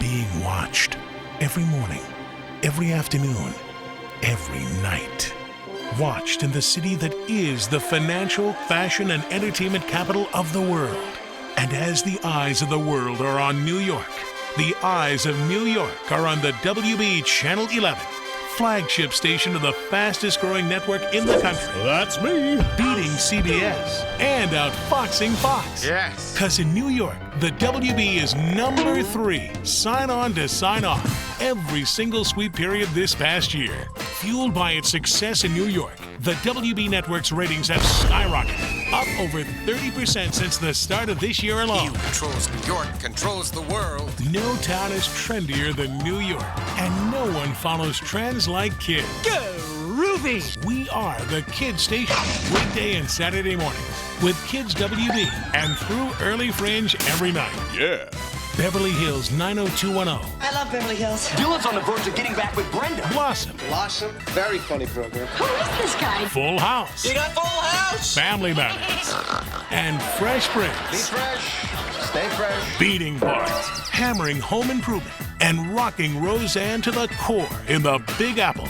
being watched every morning, every afternoon, every night. Watched in the city that is the financial, fashion, and entertainment capital of the world. And as the eyes of the world are on New York, the eyes of New York are on the WB Channel 11, flagship station of the fastest growing network in the country. That's me. Beating CBS and outfoxing Fox. Yes. Because in New York, the WB is number 3. Sign on to sign off every single sweep period this past year. Fueled by its success in New York, the WB network's ratings have skyrocketed, up over 30% since the start of this year alone. He who controls New York controls the world. No town is trendier than New York, and no one follows trends like kids. Groovy. We are the Kids Station, weekday and Saturday mornings, with Kids WB, and through Early Fringe every night. Yeah. Beverly Hills 90210. I love Beverly Hills. Dylan's on the verge of getting back with Brenda. Blossom. Very funny program. Who is this guy? Full House. You got Full House. Family Matters. And Fresh Be Prince. fresh. Stay fresh. Beating Parts. Hammering Home Improvement. And rocking Roseanne to the core in the Big Apple.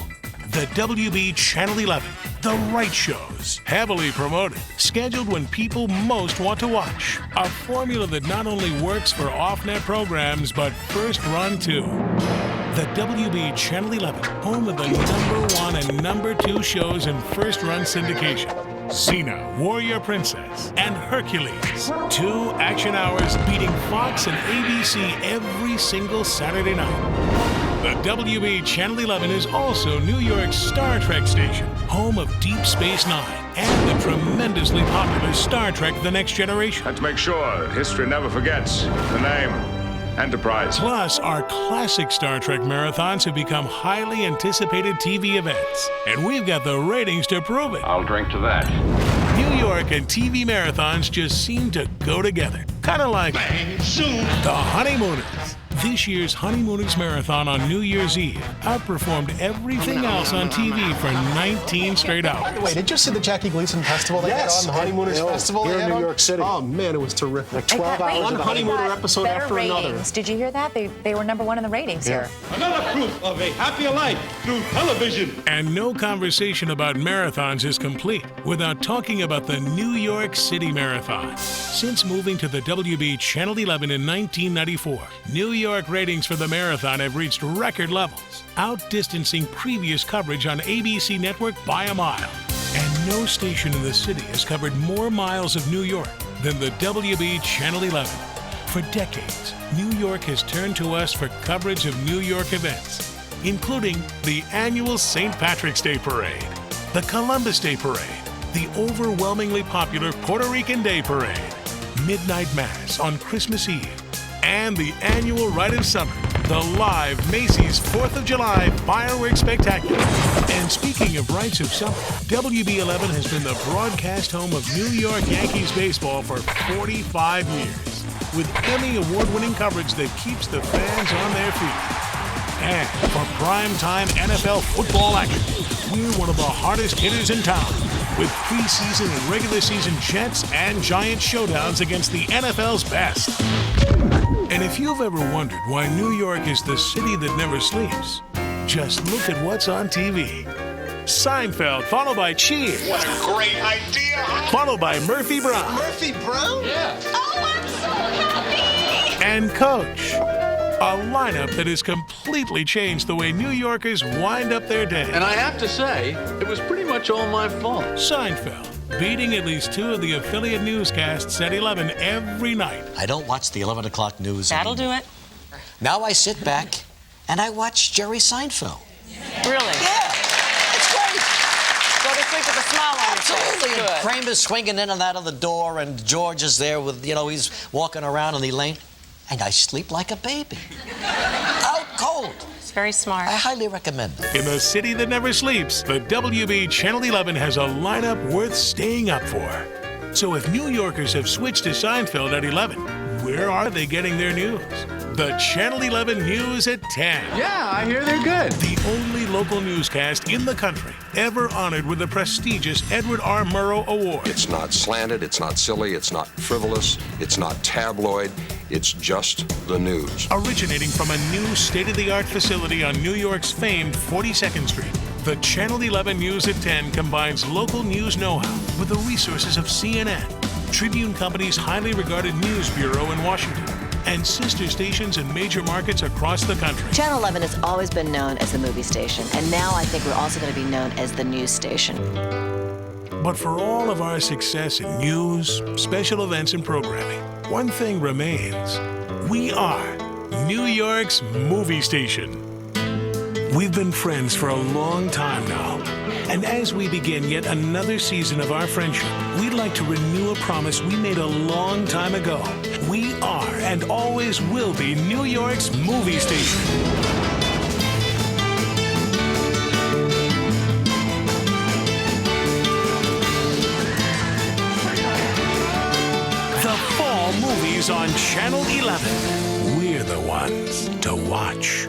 The WB Channel 11. The right shows, heavily promoted, scheduled when people most want to watch. A formula that not only works for off-net programs, but first run too. The WB Channel 11, home of the #1 and #2 shows in first run syndication. Xena, Warrior Princess, and Hercules. 2 action hours beating Fox and ABC every single Saturday night. The WB Channel 11 is also New York's Star Trek station, home of Deep Space Nine and the tremendously popular Star Trek The Next Generation. And to make sure that history never forgets the name Enterprise. Plus, our classic Star Trek marathons have become highly anticipated TV events. And we've got the ratings to prove it. I'll drink to that. New York and TV marathons just seem to go together. Kind of like the Honeymooners. This year's Honeymooners Marathon on New Year's Eve outperformed everything else on TV for 19 straight hours. Wait, did you see the Jackie Gleason festival they had on, the Honeymooners Festival? Here in New York City. Oh, man, it was terrific. Like 12 hours One of honeymooner episode better after ratings. another. Did you hear that? They were #1 in the ratings here. Another proof of a happier life through television. And no conversation about marathons is complete without talking about the New York City Marathon. Since moving to the WB Channel 11 in 1994, New York ratings for the marathon have reached record levels, outdistancing previous coverage on ABC Network by a mile. And no station in the city has covered more miles of New York than the WB Channel 11. For decades, New York has turned to us for coverage of New York events, including the annual St. Patrick's Day Parade, the Columbus Day Parade, the overwhelmingly popular Puerto Rican Day Parade, Midnight Mass on Christmas Eve, and the annual Rite of Summer, the live Macy's 4th of July Fireworks Spectacular. And speaking of Rites of Summer, WB11 has been the broadcast home of New York Yankees baseball for 45 years, with Emmy award-winning coverage that keeps the fans on their feet. And for primetime NFL football action, we're one of the hardest hitters in town, with preseason and regular season Jets and Giants showdowns against the NFL's best. And if you've ever wondered why New York is the city that never sleeps, just look at what's on TV. Seinfeld, followed by Cheers. What a great idea. Followed by Murphy Brown. Murphy Brown? Yeah. Oh, I'm so happy! And Coach. A lineup that has completely changed the way New Yorkers wind up their day. And I have to say, it was pretty much all my fault. Seinfeld, beating at least 2 of the affiliate newscasts at 11 every night. I don't watch the 11 o'clock news That'll do it. Now I sit back and I watch Jerry Seinfeld. Really? Yeah, it's great. Go to sleep with a smile on your face. Absolutely. And Good. Kramer's swinging in and out of the door, and George is there with, he's walking around in the lane. And I sleep like a baby. Out cold. It's very smart. I highly recommend it. In the city that never sleeps, the WB Channel 11 has a lineup worth staying up for. So if New Yorkers have switched to Seinfeld at 11, where are they getting their news? The Channel 11 News at 10. Yeah, I hear they're good. The only local newscast in the country ever honored with the prestigious Edward R. Murrow Award. It's not slanted, it's not silly, it's not frivolous, it's not tabloid. It's just the news. Originating from a new state-of-the-art facility on New York's famed 42nd Street, the Channel 11 News at 10 combines local news know-how with the resources of CNN, Tribune Company's highly regarded news bureau in Washington, and sister stations in major markets across the country. Channel 11 has always been known as the movie station, and now I think we're also going to be known as the news station. But for all of our success in news, special events, and programming, one thing remains. We are New York's movie station. We've been friends for a long time now. And as we begin yet another season of our friendship, we'd like to renew a promise we made a long time ago. We are and always will be New York's movie station. The fall movies on Channel 11. We're the ones to watch.